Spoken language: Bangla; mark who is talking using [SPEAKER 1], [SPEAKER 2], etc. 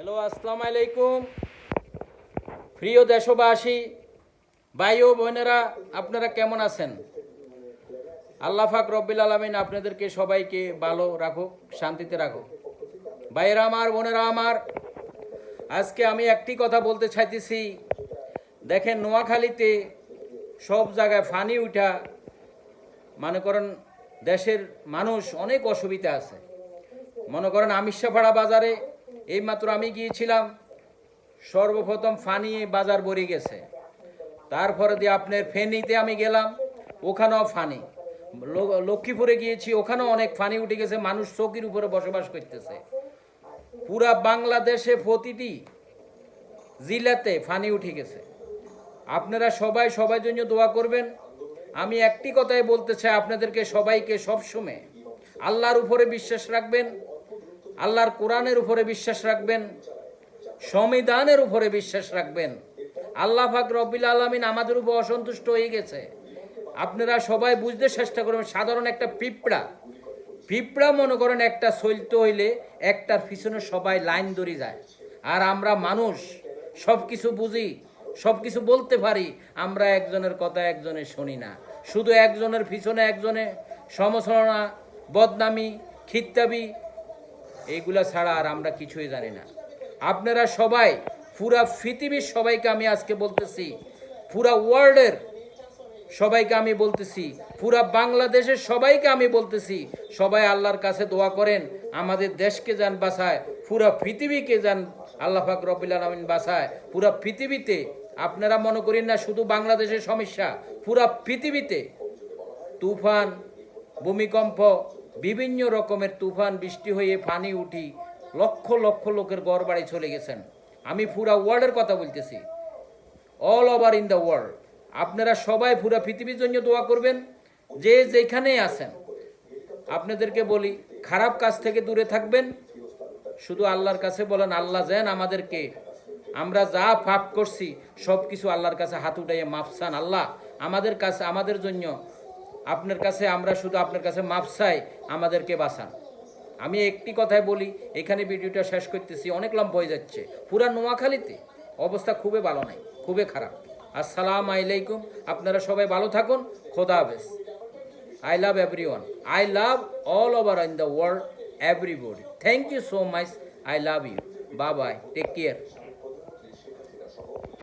[SPEAKER 1] হ্যালো, আসসালামু আলাইকুম। প্রিয় দেশবাসী, ভাই ও বোনেরা, আপনারা কেমন আছেন? আল্লাহ পাক রব্বিল আলামিন আপনাদেরকে সবাইকে ভালো রাখুক, শান্তিতে রাখুক। ভাইয়েরা আমার, বোনেরা আমার, আজকে আমি একটি কথা বলতে চাইতেছি। দেখেন, নোয়াখালীতে সব জায়গায় ফানি উঠা, মনে করেন দেশের মানুষ অনেক অসুবিধা আছে। মনে করেন আমিষাপাড়া বাজারে এইমাত্র আমি গিয়েছিলাম, সর্বপ্রথম ফানি বাজার ভরে গেছে। তারপরে দিয়ে আপনার ফেনীতে আমি গেলাম, ওখানেও ফানি। লক্ষ্মীপুরে গিয়েছি, ওখানেও অনেক ফানি উঠে গেছে, মানুষ চৌকির উপরে বসবাস করতেছে। পুরা বাংলাদেশে প্রতিটি জেলাতে ফানি উঠে গেছে। আপনারা সবাই সবার জন্য দোয়া করবেন। আমি একটি কথাই বলতে চাই আপনাদেরকে সবাইকে, সবসময় আল্লাহর উপরে বিশ্বাস রাখবেন, আল্লাহর কোরআনের উপরে বিশ্বাস রাখবেন, সংবিধানের উপরে বিশ্বাস রাখবেন। আল্লাহ পাক রব্বিল আলামিন আমাদের উপর অসন্তুষ্ট হয়ে গেছে। আপনারা সবাই বুঝতে চেষ্টা করবেন। সাধারণ একটা পিঁপড়া মনে করেন একটা চলতে হইলে একটার পিছনে সবাই লাইন ধরে যায়। আর আমরা মানুষ সব কিছু বুঝি, সব কিছু বলতে পারি, আমরা একজনের কথা একজনে শুনি না। শুধু একজনের পিছনে একজনে সমালোচনা, বদনামি, খিত্তাবি, এইগুলা ছাড়া আর আমরা কিছুই জানি না। আপনারা সবাই, পুরা পৃথিবীর সবাইকে আমি আজকে বলতেছি, পুরা ওয়ার্ল্ডের সবাইকে আমি বলতেছি, পুরা বাংলাদেশের সবাইকে আমি বলতেছি, সবাই আল্লাহর কাছে দোয়া করেন, আমাদের দেশকে যান বাঁচায়, পুরা পৃথিবীকে যান আল্লাহ পাক রব্বিল আলামিন বাঁচায়। পুরা পৃথিবীতে আপনারা মনে করেন না শুধু বাংলাদেশের সমস্যা, পুরা পৃথিবীতে তুফান, ভূমিকম্প, বিভিন্ন রকমের তুফান বৃষ্টি হয়ে পানি উঠি লক্ষ লক্ষ লোকের ঘর বাড়ি চলে গেছেন। আমি পুরা ওয়ার্ল্ডের কথা বলতেছি, all over in the world. আপনারা সবাই পুরা পৃথিবীর জন্য দোয়া করবেন, যে যেখানেই আছেন। আপনাদেরকে বলি, খারাপ কাজ থেকে দূরে থাকবেন, শুধু আল্লাহর কাছে বলেন, আল্লাহ যেন আমাদেরকে, আমরা যা পাপ করছি সব কিছু আল্লাহর কাছে হাত উঠাইয়ে মাফ চান। আল্লাহ আমাদের কাছে, আমাদের জন্য আপনার কাছে, আমরা শুধু আপনার কাছে মাফ চাই, আমাদেরকে বাঁচান। আমি একটি কথাই বলি, এখানে ভিডিওটা শেষ করতেছি, অনেক লম্বা হয়ে যাচ্ছে। পুরা নোয়াখালীতে অবস্থা খুবই ভালো নাই, খুবই খারাপ। আসসালামু আলাইকুম। আপনারা সবাই ভালো থাকুন। খোদা হাফেজ। I love everyone. I love all over in the world, everybody. Thank you so much. I love you. Bye bye. Take care.